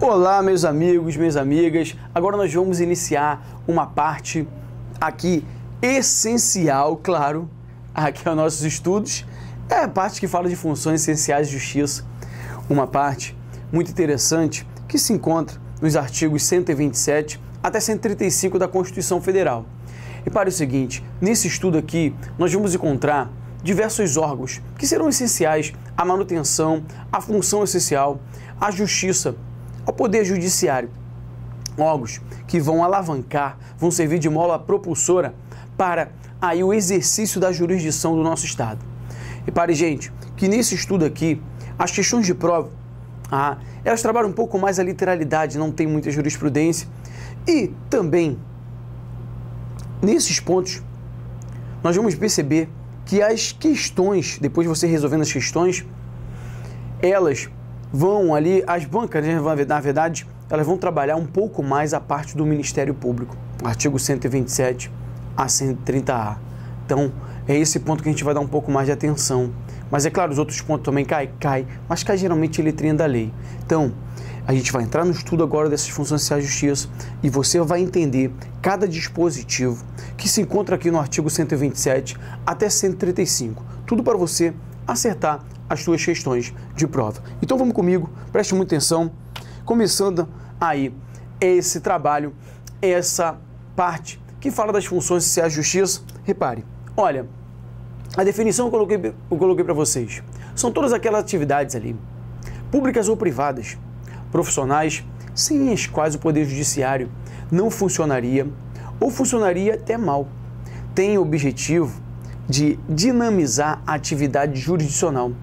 Olá, meus amigos, minhas amigas. Agora nós vamos iniciar uma parte aqui essencial, claro, aqui aos nossos estudos. É a parte que fala de funções essenciais de justiça. Uma parte muito interessante que se encontra nos artigos 127 até 135 da Constituição Federal. Repare o seguinte, nesse estudo aqui nós vamos encontrar diversos órgãos que serão essenciais à manutenção, à função essencial, à justiça, ao poder judiciário. Órgãos que vão alavancar, vão servir de mola propulsora para aí o exercício da jurisdição do nosso Estado. Repare, gente, que nesse estudo aqui, as questões de prova, elas trabalham um pouco mais a literalidade, não tem muita jurisprudência. E também, nesses pontos, nós vamos perceber que as questões, depois de você resolvendo as questões, elas vão ali, as bancas, na verdade, elas vão trabalhar um pouco mais a parte do Ministério Público, artigo 127 a 130A. Então, é esse ponto que a gente vai dar um pouco mais de atenção. Mas é claro, os outros pontos também cai, mas cai geralmente em letrinha da lei. Então, a gente vai entrar no estudo agora dessas funções essenciais de justiça e você vai entender cada dispositivo que se encontra aqui no artigo 127 até 135. Tudo para você acertar as suas questões de prova. Então vamos comigo, preste muita atenção, começando aí esse trabalho, essa parte que fala das funções essenciais de justiça. Repare, olha, a definição eu coloquei para vocês. São todas aquelas atividades ali, públicas ou privadas, profissionais, sem as quais o Poder Judiciário não funcionaria ou funcionaria até mal. Tem o objetivo de dinamizar a atividade jurisdicional,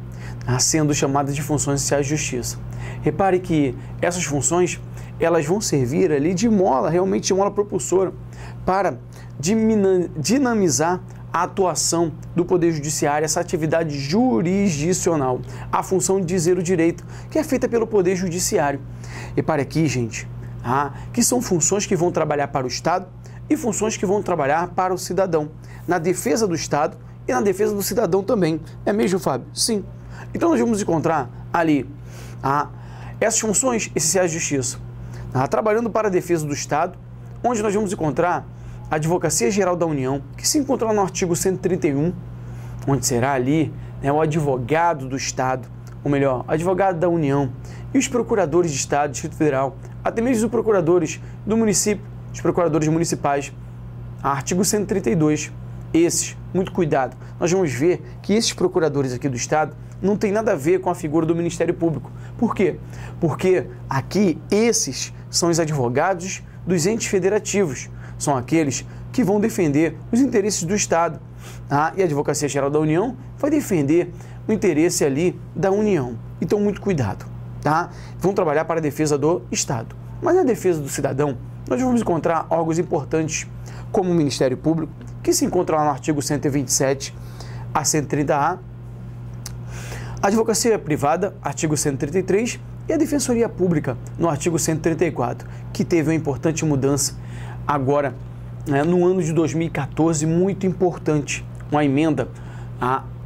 sendo chamadas de funções essenciais de justiça. Repare que essas funções, elas vão servir ali de mola, realmente de mola propulsora, para dinamizar a atuação do Poder Judiciário, essa atividade jurisdicional, a função de dizer o direito, que é feita pelo Poder Judiciário. Repare aqui, gente, que são funções que vão trabalhar para o Estado e funções que vão trabalhar para o cidadão, na defesa do Estado e na defesa do cidadão também. É mesmo, Fábio? Sim. Então nós vamos encontrar ali essas funções essenciais de justiça, trabalhando para a defesa do Estado, onde nós vamos encontrar a Advocacia Geral da União, que se encontra no artigo 131, onde será ali o advogado do Estado, ou melhor, advogado da União, e os procuradores de Estado, Distrito Federal, até mesmo os procuradores do município, os procuradores municipais, artigo 132. Esses, muito cuidado, nós vamos ver que esses procuradores aqui do Estado não tem nada a ver com a figura do Ministério Público. Por quê? Porque aqui esses são os advogados dos entes federativos, são aqueles que vão defender os interesses do Estado. E a Advocacia Geral da União vai defender o interesse ali da União. Então, muito cuidado, tá? Vão trabalhar para a defesa do Estado. Mas na defesa do cidadão, nós vamos encontrar órgãos importantes, como o Ministério Público, que se encontra lá no artigo 127 a 130A, a Advocacia Privada, artigo 133, e a Defensoria Pública, no artigo 134, que teve uma importante mudança agora, no ano de 2014, muito importante, uma emenda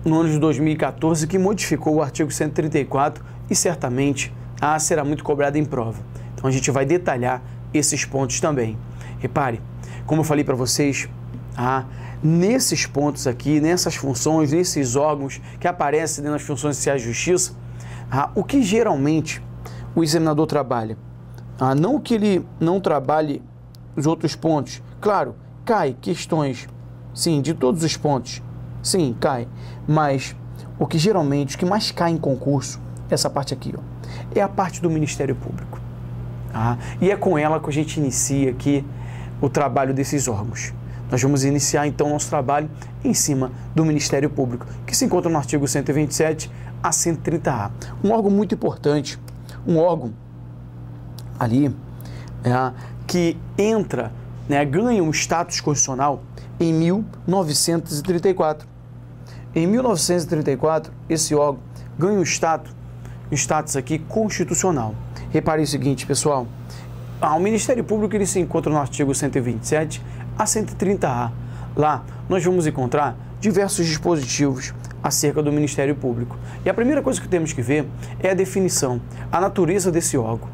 no ano de 2014 que modificou o artigo 134 e certamente será muito cobrada em prova. Então a gente vai detalhar esses pontos também. Repare, como eu falei para vocês, nesses pontos aqui, nessas funções, nesses órgãos que aparecem nas funções essenciais de justiça, o que geralmente o examinador trabalha, não que ele não trabalhe os outros pontos, claro, cai questões, sim, de todos os pontos, sim, cai, mas o que geralmente, o que mais cai em concurso, essa parte aqui, é a parte do Ministério Público, e é com ela que a gente inicia aqui o trabalho desses órgãos. Nós vamos iniciar então nosso trabalho em cima do Ministério Público, que se encontra no artigo 127 a 130A. Um órgão muito importante, um órgão ali que entra, ganha um status constitucional em 1934. Em 1934, esse órgão ganha um status aqui constitucional. Repare o seguinte, pessoal, o Ministério Público ele se encontra no artigo 127 a 130A. Lá nós vamos encontrar diversos dispositivos acerca do Ministério Público. E a primeira coisa que temos que ver é a definição, a natureza desse órgão.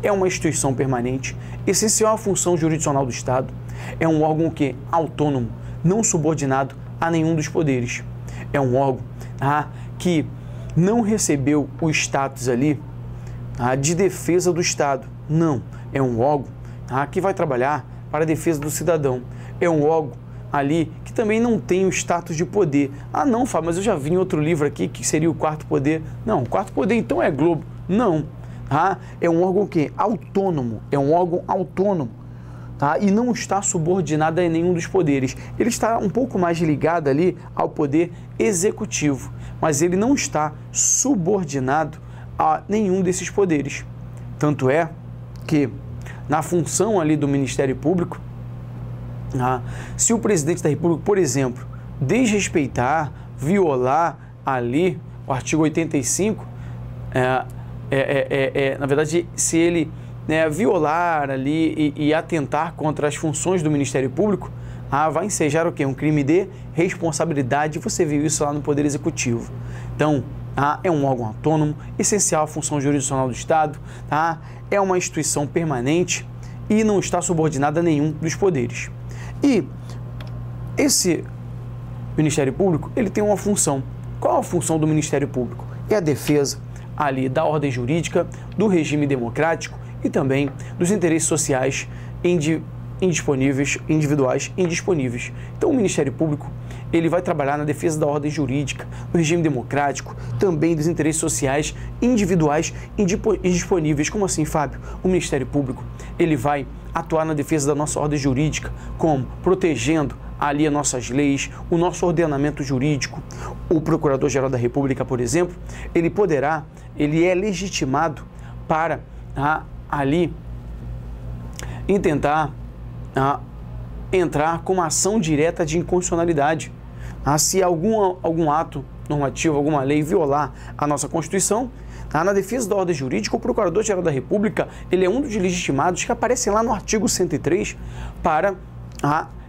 É uma instituição permanente, essencial à função jurisdicional do Estado, é um órgão que autônomo, não subordinado a nenhum dos poderes. É um órgão que não recebeu o status ali de defesa do Estado. Não, é um órgão que vai trabalhar para a defesa do cidadão. É um órgão ali que também não tem o status de poder. Ah, não, Fábio, mas eu já vi em outro livro aqui que seria o quarto poder. Não, o quarto poder então é Globo. Não, é um órgão que autônomo, é um órgão autônomo, e não está subordinado a nenhum dos poderes. Ele está um pouco mais ligado ali ao poder executivo, mas ele não está subordinado a nenhum desses poderes. Tanto é que na função ali do Ministério Público, se o presidente da República, por exemplo, desrespeitar, violar ali o artigo 85, na verdade, se ele violar ali e atentar contra as funções do Ministério Público, vai ensejar o quê? Um crime de responsabilidade. Você viu isso lá no Poder Executivo. Então, é um órgão autônomo, essencial à função jurisdicional do Estado, é uma instituição permanente e não está subordinada a nenhum dos poderes. E esse Ministério Público, ele tem uma função. Qual a função do Ministério Público? É a defesa ali da ordem jurídica, do regime democrático e também dos interesses sociais individuais indisponíveis. Então, o Ministério Público, ele vai trabalhar na defesa da ordem jurídica, do regime democrático, também dos interesses sociais individuais indisponíveis. Como assim, Fábio? O Ministério Público, ele vai atuar na defesa da nossa ordem jurídica, como protegendo ali as nossas leis, o nosso ordenamento jurídico. O Procurador-Geral da República, por exemplo, ele é legitimado para ali intentar entrar com uma ação direta de inconstitucionalidade. Se algum ato normativo, alguma lei violar a nossa Constituição, na defesa da ordem jurídica, o Procurador-Geral da República, ele é um dos legitimados que aparecem lá no artigo 103 para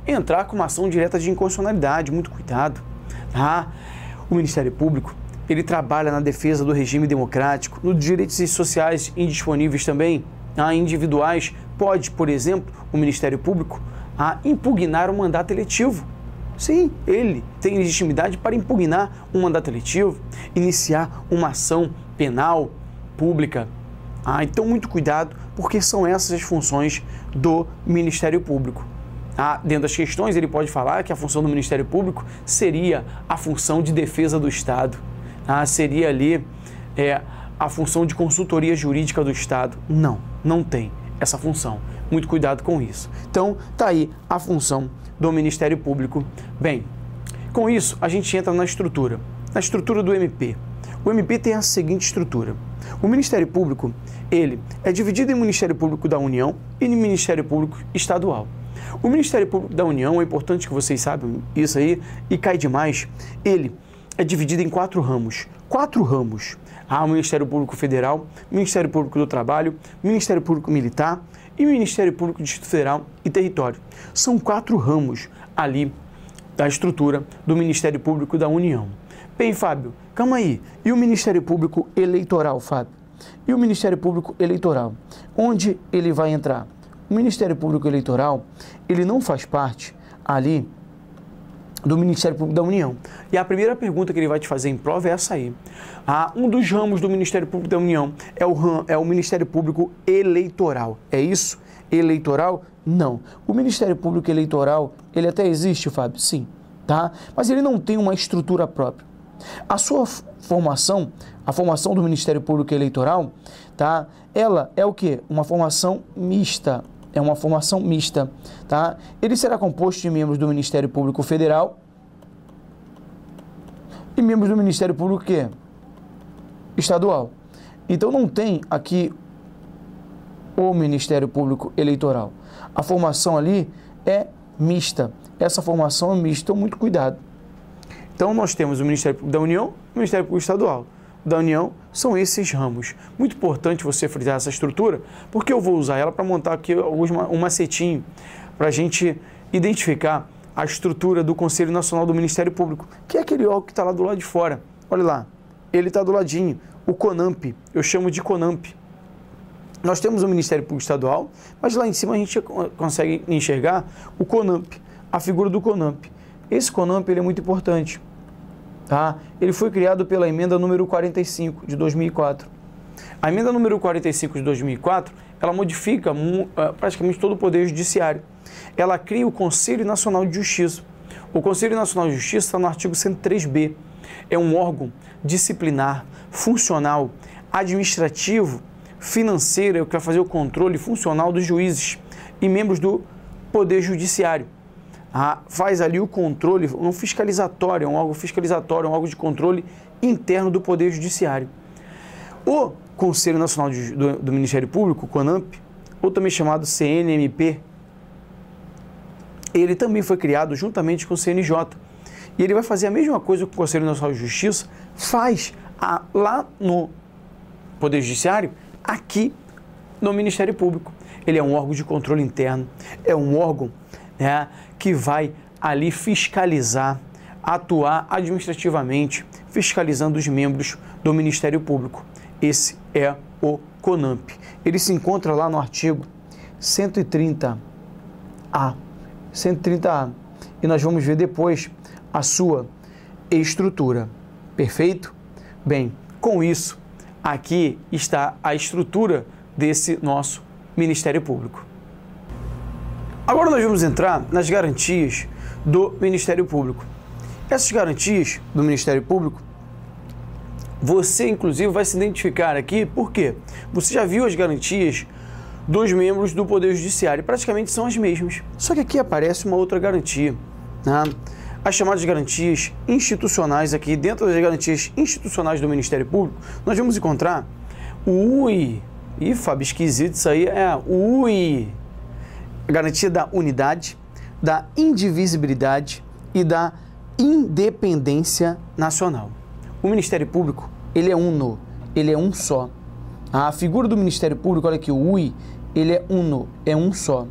entrar com uma ação direta de inconstitucionalidade. Muito cuidado. O Ministério Público, ele trabalha na defesa do regime democrático, nos direitos sociais indisponíveis também, individuais. Pode, por exemplo, o Ministério Público impugnar um mandato eletivo. Sim, ele tem legitimidade para impugnar um mandato eletivo, iniciar uma ação penal pública. Então, muito cuidado, porque são essas as funções do Ministério Público. Dentro das questões, ele pode falar que a função do Ministério Público seria a função de defesa do Estado, seria ali a função de consultoria jurídica do Estado. Não tem essa função. Muito cuidado com isso. Então, tá aí a função do Ministério Público. Bem, com isso, a gente entra na estrutura do MP. O MP tem a seguinte estrutura. O Ministério Público, ele é dividido em Ministério Público da União e em Ministério Público Estadual. O Ministério Público da União, é importante que vocês saibam isso aí, e cai demais, ele é dividido em 4 ramos. 4 ramos. O Ministério Público Federal, Ministério Público do Trabalho, Ministério Público Militar e Ministério Público do Distrito Federal e Território. São 4 ramos ali da estrutura do Ministério Público da União. Bem, Fábio, calma aí. E o Ministério Público Eleitoral, Fábio? E o Ministério Público Eleitoral? Onde ele vai entrar? O Ministério Público Eleitoral, ele não faz parte ali do Ministério Público da União. E a primeira pergunta que ele vai te fazer em prova é essa aí. Um dos ramos do Ministério Público da União é o Ministério Público Eleitoral. É isso? Eleitoral? Não. O Ministério Público Eleitoral, ele até existe, Fábio? Sim. Mas ele não tem uma estrutura própria. A sua formação, a formação do Ministério Público Eleitoral, ela é o quê? Uma formação mista. É uma formação mista, Ele será composto de membros do Ministério Público Federal e membros do Ministério Público Estadual. Então não tem aqui o Ministério Público Eleitoral. A formação ali é mista. Essa formação é mista, então muito cuidado. Então nós temos o Ministério Público da União e o Ministério Público Estadual. Da União são esses ramos. Muito importante você frisar essa estrutura, porque eu vou usar ela para montar aqui um macetinho para a gente identificar a estrutura do Conselho Nacional do Ministério Público, que é aquele órgão que está lá do lado de fora. Olha lá, ele está do ladinho, o CONAMP, eu chamo de CONAMP. Nós temos o Ministério Público Estadual, mas lá em cima a gente consegue enxergar o CONAMP, a figura do CONAMP. Esse CONAMP ele é muito importante. Tá? Ele foi criado pela emenda número 45 de 2004. A emenda número 45 de 2004, ela modifica praticamente todo o Poder Judiciário. Ela cria o Conselho Nacional de Justiça. O Conselho Nacional de Justiça está no artigo 103b. É um órgão disciplinar, funcional, administrativo, financeiro, que vai fazer o controle funcional dos juízes e membros do Poder Judiciário. Faz ali o controle, um fiscalizatório, um órgão fiscalizatório, um órgão de controle interno do Poder Judiciário. O Conselho Nacional do Ministério Público, CONAMP, ou também chamado CNMP, ele também foi criado juntamente com o CNJ. E ele vai fazer a mesma coisa que o Conselho Nacional de Justiça faz lá no Poder Judiciário, aqui no Ministério Público. Ele é um órgão de controle interno, é um órgão que vai ali fiscalizar, atuar administrativamente, fiscalizando os membros do Ministério Público. Esse é o CONAMP. Ele se encontra lá no artigo 130A. 130A. E nós vamos ver depois a sua estrutura. Perfeito? Bem, com isso, aqui está a estrutura desse nosso Ministério Público. Agora nós vamos entrar nas garantias do Ministério Público. Essas garantias do Ministério Público, você inclusive vai se identificar aqui, por quê? Você já viu as garantias dos membros do Poder Judiciário, praticamente são as mesmas. Só que aqui aparece uma outra garantia, né? As chamadas garantias institucionais aqui, dentro das garantias institucionais do Ministério Público, nós vamos encontrar o UI. Ih, Fábio, esquisito isso aí, o UI. A garantia da unidade, da indivisibilidade e da independência nacional. O Ministério Público, ele é uno, ele é um só. A figura do Ministério Público, olha aqui, o UI, ele é uno, é um só.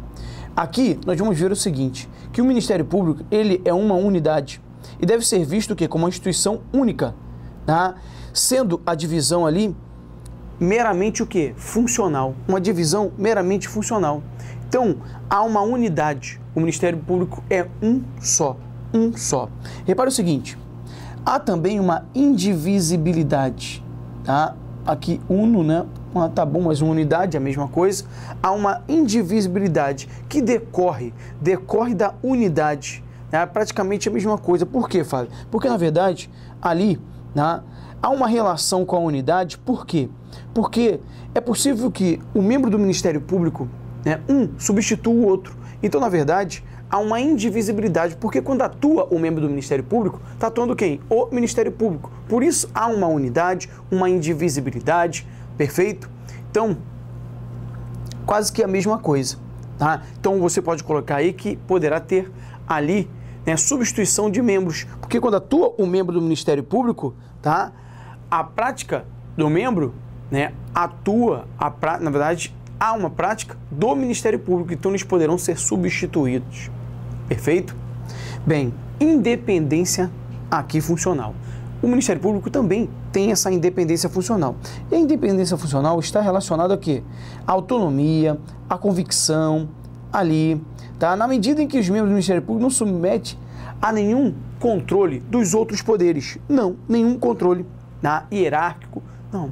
Aqui nós vamos ver o seguinte, que o Ministério Público, ele é uma unidade e deve ser visto o quê? Como uma instituição única, tá? Sendo a divisão ali meramente o quê? Funcional, uma divisão meramente funcional. Então, há uma unidade, o Ministério Público é um só. Repare o seguinte, há também uma indivisibilidade, tá? Aqui, uno, né? Tá bom, mas uma unidade é a mesma coisa. Há uma indivisibilidade que decorre da unidade, né? Praticamente a mesma coisa. Por quê, Fábio? Porque, na verdade, ali, né, há uma relação com a unidade. Por quê? Porque é possível que o membro do Ministério Público, né, um substitua o outro. Então, na verdade, há uma indivisibilidade, porque quando atua o membro do Ministério Público, está atuando quem? O Ministério Público. Por isso, há uma unidade, uma indivisibilidade, perfeito? Então, quase que a mesma coisa, tá? Então, você pode colocar aí que poderá ter ali, né, substituição de membros, porque quando atua o membro do Ministério Público, tá? A prática do membro, né, na verdade, há uma prática do Ministério Público, então eles poderão ser substituídos. Perfeito? Bem, independência aqui funcional. O Ministério Público também tem essa independência funcional. E a independência funcional está relacionada a quê? A autonomia, a convicção, ali, tá? Na medida em que os membros do Ministério Público não submetem a nenhum controle dos outros poderes. Não, nenhum controle hierárquico, não.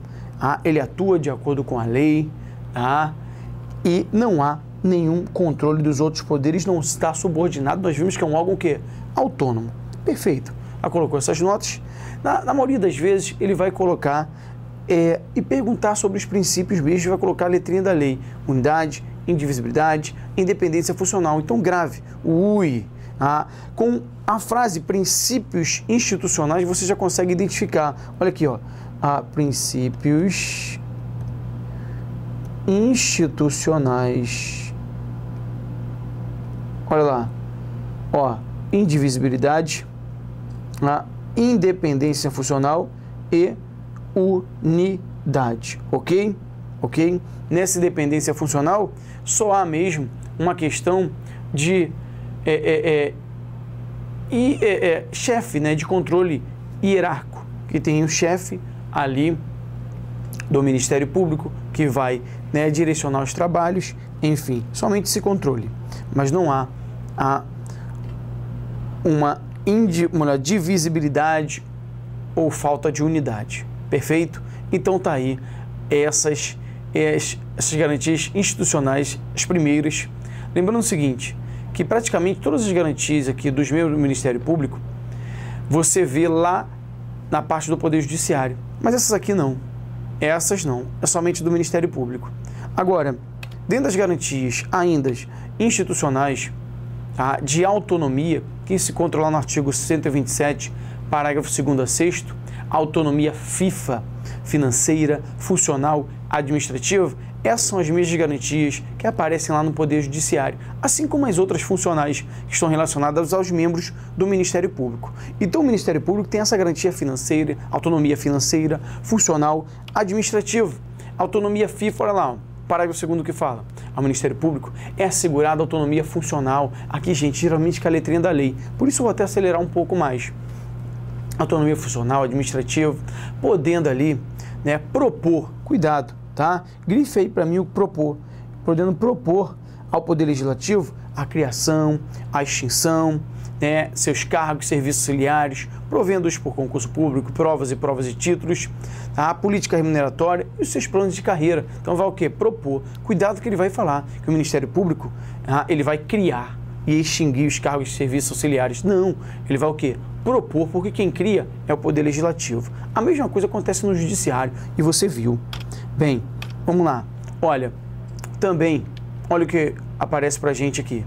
Ele atua de acordo com a lei, tá? E não há nenhum controle dos outros poderes, não está subordinado. Nós vimos que é um órgão que autônomo. Perfeito. Colocou essas notas. Na maioria das vezes, ele vai colocar e perguntar sobre os princípios mesmo, vai colocar a letrinha da lei. Unidade, indivisibilidade, independência funcional. Então, grave. O UI. Com a frase princípios institucionais, você já consegue identificar. Olha aqui, ó. Princípios institucionais. Olha lá. Indivisibilidade, independência funcional e unidade, ok? Nessa independência funcional, só há mesmo uma questão de chefe, né, de controle hierárquico, que tem um chefe ali do Ministério Público que vai, né, direcionar os trabalhos, enfim, somente esse controle. Mas não há uma divisibilidade ou falta de unidade. Perfeito? Então tá aí essas garantias institucionais, as primeiras. Lembrando o seguinte, que praticamente todas as garantias aqui dos membros do Ministério Público, você vê lá na parte do Poder Judiciário. Mas essas aqui não. Essas não. É somente do Ministério Público. Agora, dentro das garantias ainda institucionais, tá, de autonomia, que se encontra lá no artigo 127, parágrafo 2º a 6º, autonomia FIFA, financeira, funcional, administrativa, essas são as mesmas garantias que aparecem lá no Poder Judiciário, assim como as outras funcionais que estão relacionadas aos membros do Ministério Público. Então o Ministério Público tem essa garantia financeira, autonomia financeira, funcional, administrativa. Autonomia FIFA, olha lá, parágrafo 2º que fala, ao Ministério Público é assegurada autonomia funcional. Aqui, gente, geralmente com a letrinha da lei, por isso eu vou até acelerar um pouco mais. Autonomia funcional, administrativa, podendo ali, né, propor, cuidado, tá? Grife aí para mim o propor, podendo propor ao Poder Legislativo a criação, a extinção, né, seus cargos, serviços auxiliares, provendo-os por concurso público, provas e títulos, a política remuneratória e os seus planos de carreira. Então vai o quê? Propor. Cuidado que ele vai falar que o Ministério Público, ele vai criar e extinguir os cargos de serviços auxiliares. Não, ele vai o quê? Propor, porque quem cria é o Poder Legislativo. A mesma coisa acontece no Judiciário, e você viu. Bem, vamos lá. Olha, também, olha o que aparece pra gente aqui.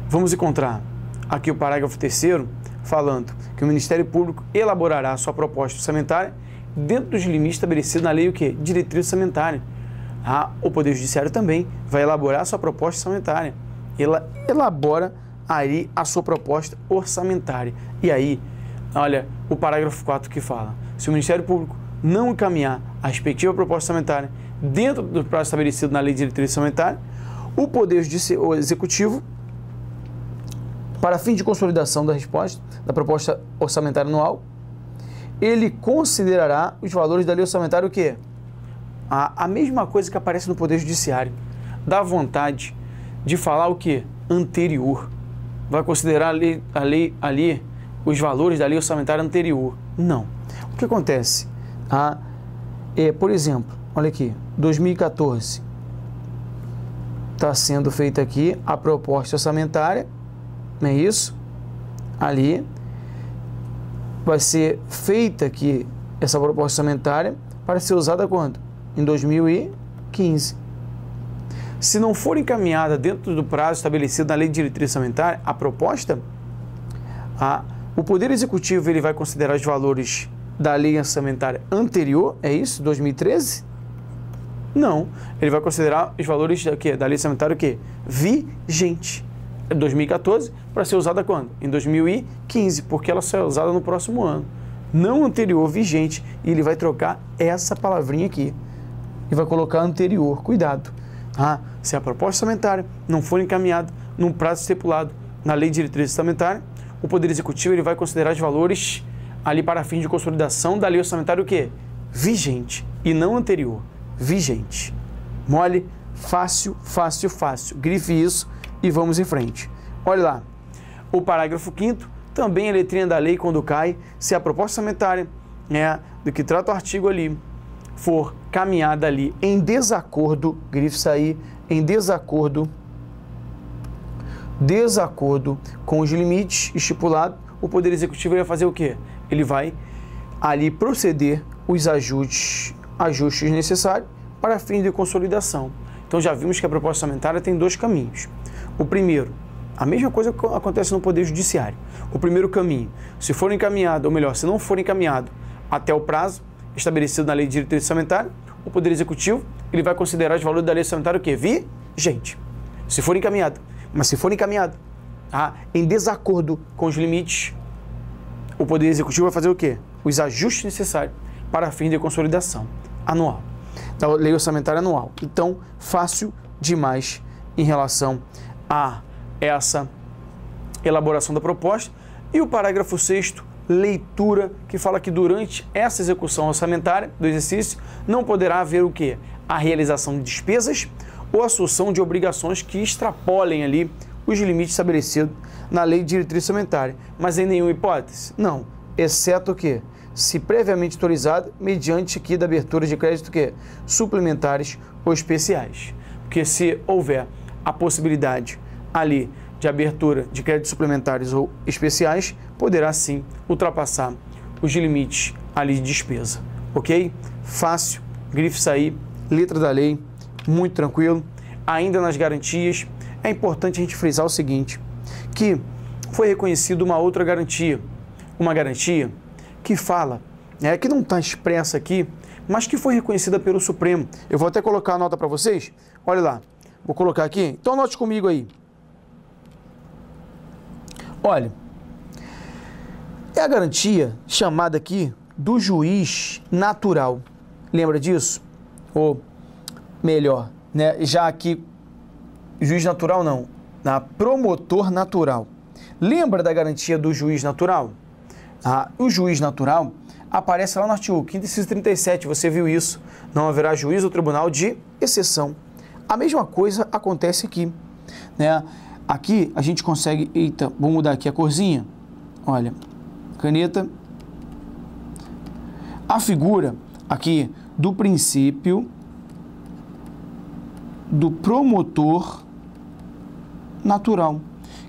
Vamos encontrar aqui o parágrafo 3º, falando que o Ministério Público elaborará a sua proposta orçamentária dentro dos limites estabelecidos na lei, o quê? Diretriz orçamentária. O Poder Judiciário também vai elaborar a sua proposta orçamentária. Ela elabora aí a sua proposta orçamentária. E aí, olha o parágrafo 4 que fala: se o Ministério Público não encaminhar a respectiva proposta orçamentária dentro do prazo estabelecido na lei de diretriz orçamentária, o Poder Executivo, para fim de consolidação da resposta da proposta orçamentária anual, ele considerará os valores da lei orçamentária o quê? A mesma coisa que aparece no Poder Judiciário. Dá vontade de falar o quê? Anterior. Vai considerar a lei ali, os valores da lei orçamentária anterior. Não. O que acontece? Por exemplo, olha aqui, 2014. Está sendo feita aqui a proposta orçamentária, não é isso? Ali vai ser feita aqui essa proposta orçamentária para ser usada quando? Em 2015. Se não for encaminhada dentro do prazo estabelecido na lei de diretriz orçamentária, a proposta, o Poder Executivo ele vai considerar os valores da lei orçamentária anterior, é isso? 2013? Não. Ele vai considerar os valores da lei orçamentária o quê? Vigente. 2014, para ser usada quando? Em 2015, porque ela será usada no próximo ano. Não anterior, vigente. E ele vai trocar essa palavrinha aqui. E vai colocar anterior. Cuidado. Se a proposta orçamentária não for encaminhada num prazo estipulado na lei de diretriz orçamentária, o Poder Executivo ele vai considerar os valores ali para fim de consolidação da lei orçamentária o quê? Vigente. E não anterior. Vigente. Mole, fácil, fácil, fácil. Grife isso e vamos em frente. Olha lá, o parágrafo 5º, também a letrinha da lei quando cai, se a proposta orçamentária, do que trata o artigo ali, for caminhada ali em desacordo, grife isso aí, em desacordo com os limites estipulados, o Poder Executivo vai fazer o quê? Ele vai ali proceder os ajustes necessários para fim de consolidação. Então já vimos que a proposta orçamentária tem dois caminhos. O primeiro, a mesma coisa que acontece no Poder Judiciário. O primeiro caminho, se for encaminhado, ou melhor, se não for encaminhado até o prazo estabelecido na lei de diretriz orçamentária, o Poder Executivo ele vai considerar os valores da lei orçamentária o quê? Vigente. Se for encaminhado. Mas se for encaminhado em desacordo com os limites, o Poder Executivo vai fazer o quê? Os ajustes necessários para fim de consolidação anual, da lei orçamentária anual. Então, fácil demais em relação a elaboração da proposta, e o parágrafo 6º, leitura, que fala que durante essa execução orçamentária do exercício não poderá haver o quê? A realização de despesas ou assunção de obrigações que extrapolem ali os limites estabelecidos na lei de diretriz orçamentária, mas em nenhuma hipótese, não, exceto o quê? Se previamente autorizado, mediante aqui da abertura de crédito que suplementares ou especiais. Porque se houver a possibilidade ali de abertura de créditos suplementares ou especiais, poderá sim ultrapassar os limites ali de despesa, ok? Fácil, grife sair, letra da lei, muito tranquilo. Ainda nas garantias, é importante a gente frisar o seguinte, que foi reconhecida uma outra garantia, uma garantia que fala, que não está expressa aqui, mas que foi reconhecida pelo Supremo. Eu vou até colocar a nota para vocês, olha lá, vou colocar aqui, então anote comigo aí. Olha, é a garantia chamada aqui do juiz natural. Lembra disso? Ou melhor, né? Já aqui, juiz natural não, promotor natural. Lembra da garantia do juiz natural? O juiz natural aparece lá no artigo 5º, inciso 37, você viu isso. Não haverá juiz ou tribunal de exceção. A mesma coisa acontece aqui, né? Aqui a gente consegue, eita, vou mudar aqui a corzinha, olha, caneta, a figura aqui do princípio do promotor natural,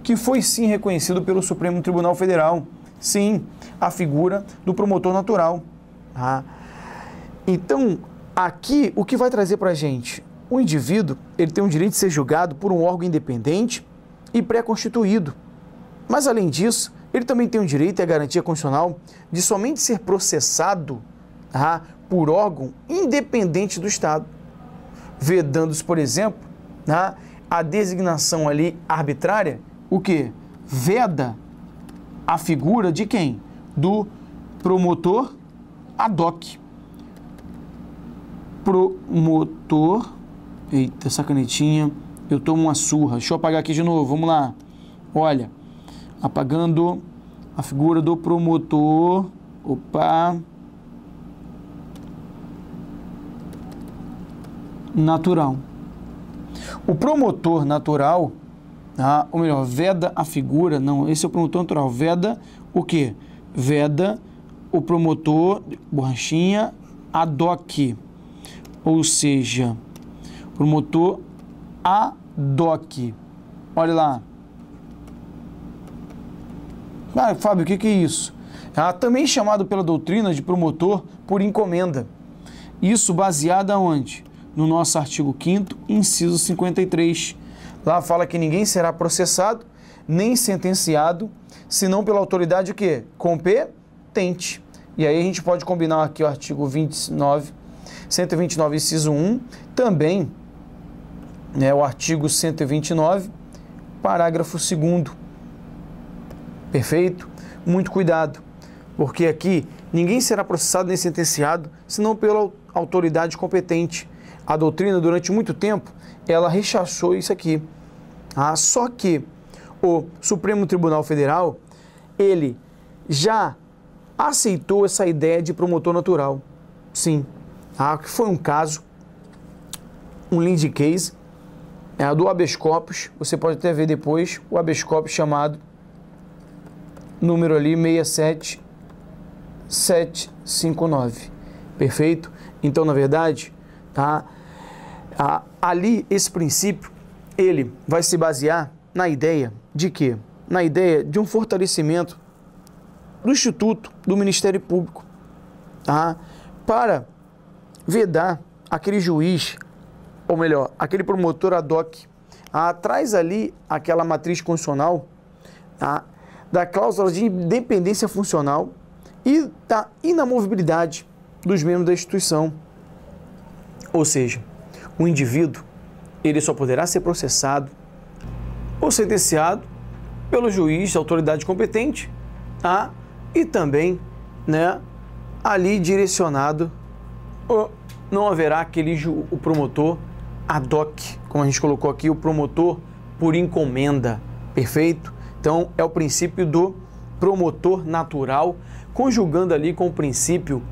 que foi sim reconhecido pelo Supremo Tribunal Federal, sim, a figura do promotor natural. Então, aqui, o que vai trazer para a gente? O indivíduo, ele tem o direito de ser julgado por um órgão independente e pré-constituído. Mas, além disso, ele também tem o direito e a garantia constitucional de somente ser processado por órgão independente do Estado, vedando-se, por exemplo, a designação ali arbitrária, o que? Veda a figura de quem? Do promotor ad hoc. Promotor, eita, essa canetinha, eu tomo uma surra, deixa eu apagar aqui de novo, vamos lá, olha, apagando a figura do promotor, natural. O promotor natural, ou melhor, veda a figura, não, esse é o promotor natural, veda o quê? Veda o promotor, borrachinha, ad hoc, ou seja, promotor ad hoc. Olha lá. Fábio, o que é isso? Também chamado pela doutrina de promotor por encomenda. Isso baseado aonde? No nosso artigo 5º, inciso 53. Lá fala que ninguém será processado, nem sentenciado, senão pela autoridade o quê? Competente. E aí a gente pode combinar aqui o artigo 129, inciso 1, também o artigo 129, parágrafo 2º. Perfeito? Muito cuidado, porque aqui ninguém será processado nem sentenciado, senão pela autoridade competente. A doutrina, durante muito tempo, ela rechaçou isso aqui. Só que o Supremo Tribunal Federal, ele já aceitou essa ideia de promotor natural. Sim. Que foi um caso, um lead case, do habeas corpus, você pode até ver depois, o habeas corpus chamado, número ali 67759. Perfeito? Então, na verdade, ali esse princípio, ele vai se basear na ideia de quê? Na ideia de um fortalecimento do Instituto do Ministério Público, para vedar aquele juiz, ou melhor, aquele promotor ad hoc, traz ali aquela matriz constitucional da cláusula de independência funcional e da inamovibilidade dos membros da instituição. Ou seja, o indivíduo, ele só poderá ser processado ou sentenciado pelo juiz, autoridade competente, e também, ali direcionado, não haverá o promotor ad hoc, como a gente colocou aqui, o promotor por encomenda. Perfeito? Então, é o princípio do promotor natural, conjugando ali com o princípio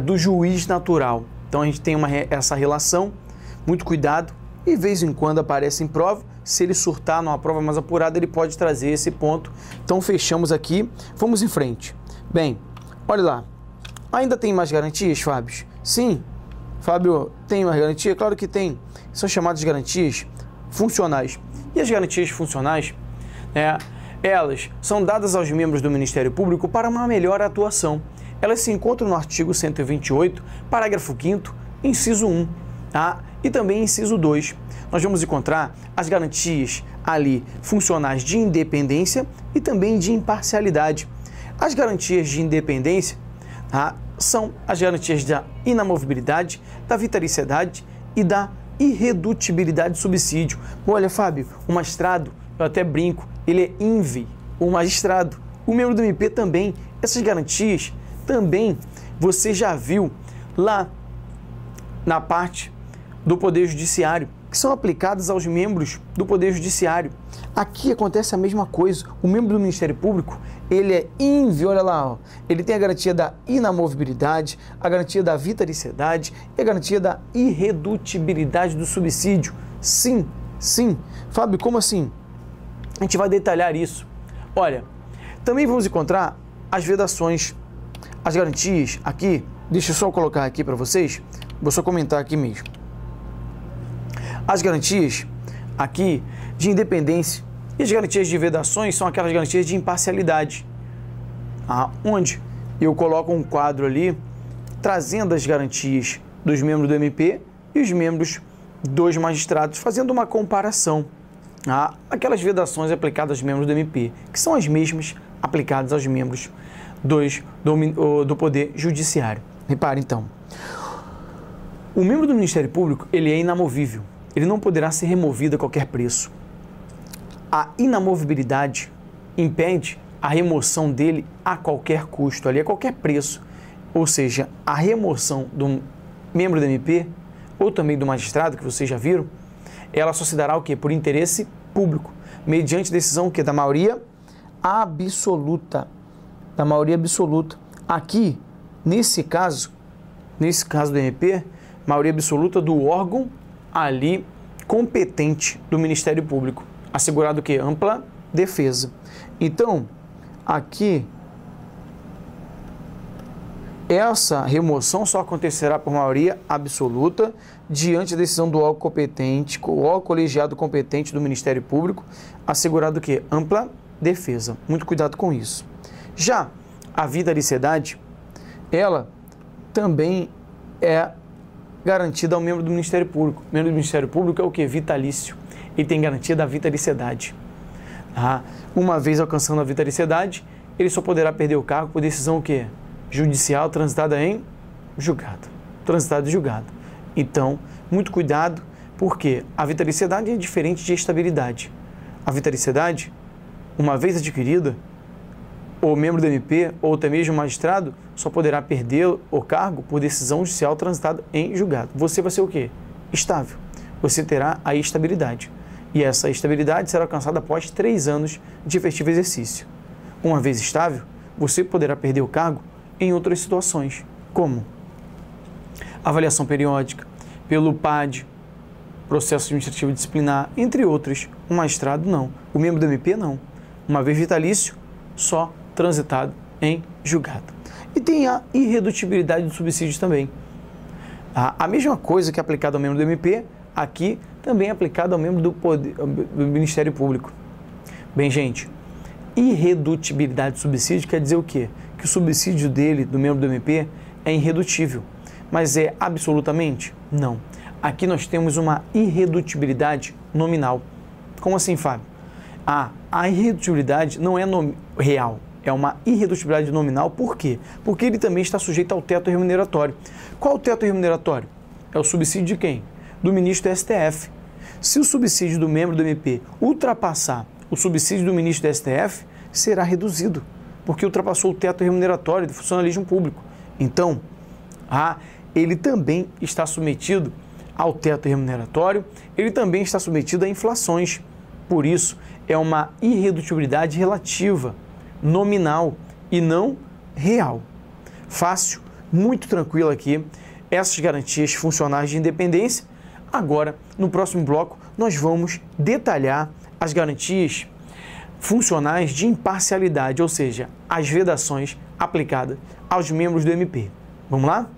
do juiz natural. Então, a gente tem essa relação, muito cuidado, e de vez em quando aparece em prova. Se ele surtar numa prova mais apurada, ele pode trazer esse ponto. Então, fechamos aqui, vamos em frente. Bem, olha lá, ainda tem mais garantias, Fábio? Sim, Fábio, tem mais garantia? Claro que tem. São chamadas de garantias funcionais. E as garantias funcionais, elas são dadas aos membros do Ministério Público para uma melhor atuação. Elas se encontram no artigo 128, parágrafo 5º, inciso 1, tá? E também inciso 2. Nós vamos encontrar as garantias ali funcionais de independência e também de imparcialidade. As garantias de independência, tá, são as garantias da inamovibilidade, da vitaliciedade e da irredutibilidade do subsídio. Olha, Fábio, o magistrado, eu até brinco, ele é INVI, o magistrado. O membro do MP também. Essas garantias também você já viu lá na parte do Poder Judiciário, que são aplicadas aos membros do Poder Judiciário. Aqui acontece a mesma coisa. O membro do Ministério Público, ele é INVI, olha lá, ó. Ele tem a garantia da inamovibilidade, a garantia da vitaliciedade e a garantia da irredutibilidade do subsídio. Sim, sim. Fábio, como assim? A gente vai detalhar isso. Olha, também vamos encontrar as vedações, as garantias aqui. Deixa eu só colocar aqui para vocês. Vou só comentar aqui mesmo. As garantias aqui de independência e as garantias de vedações são aquelas garantias de imparcialidade, onde eu coloco um quadro ali trazendo as garantias dos membros do MP e os membros dos magistrados, fazendo uma comparação. Aquelas vedações aplicadas aos membros do MP, que são as mesmas aplicadas aos membros do Poder Judiciário. Repare então, o membro do Ministério Público, ele é inamovível. Ele não poderá ser removido a qualquer preço. A inamovibilidade impede a remoção dele a qualquer custo, ali a qualquer preço. Ou seja, a remoção do membro do MP ou também do magistrado, que vocês já viram, ela só se dará o quê? Por interesse público, mediante decisão o quê? Da maioria absoluta. Da maioria absoluta. Aqui, nesse caso do MP, maioria absoluta do órgão ali competente do Ministério Público, assegurado o quê? Ampla defesa. Então, aqui, essa remoção só acontecerá por maioria absoluta diante da decisão do órgão competente, o órgão colegiado competente do Ministério Público, assegurado o quê? Ampla defesa. Muito cuidado com isso. Já a vitaliciedade, ela também é garantida ao membro do Ministério Público. O membro do Ministério Público é o que? Vitalício. Ele tem garantia da vitaliciedade. Uma vez alcançando a vitaliciedade, ele só poderá perder o cargo por decisão o quê? Judicial transitada em julgado. Transitada em julgado. Então, muito cuidado, porque a vitaliciedade é diferente de estabilidade. A vitaliciedade, uma vez adquirida, o membro do MP ou até mesmo o magistrado só poderá perder o cargo por decisão judicial transitada em julgado. Você vai ser o quê? Estável. Você terá a estabilidade. E essa estabilidade será alcançada após 3 anos de efetivo exercício. Uma vez estável, você poderá perder o cargo em outras situações, como avaliação periódica, pelo PAD, processo administrativo disciplinar, entre outras. O magistrado não. O membro do MP não. Uma vez vitalício, só transitado em julgado. E tem a irredutibilidade do subsídio também. A mesma coisa que é aplicada ao membro do MP, aqui também é aplicada ao membro do Ministério Público. Bem, gente, irredutibilidade do subsídio quer dizer o quê? Que o subsídio dele, do membro do MP, é irredutível. Mas é absolutamente? Não. Aqui nós temos uma irredutibilidade nominal. Como assim, Fábio? A irredutibilidade não é real. É uma irredutibilidade nominal, por quê? Porque ele também está sujeito ao teto remuneratório. Qual o teto remuneratório? É o subsídio de quem? Do ministro do STF. Se o subsídio do membro do MP ultrapassar o subsídio do ministro do STF, será reduzido, porque ultrapassou o teto remuneratório do funcionalismo público. Então, ele também está submetido ao teto remuneratório, ele também está submetido a inflações, Por isso, é uma irredutibilidade relativa, nominal e não real. Fácil, muito tranquilo aqui, essas garantias funcionais de independência. Agora, no próximo bloco, nós vamos detalhar as garantias funcionais de imparcialidade, ou seja, as vedações aplicadas aos membros do MP. Vamos lá?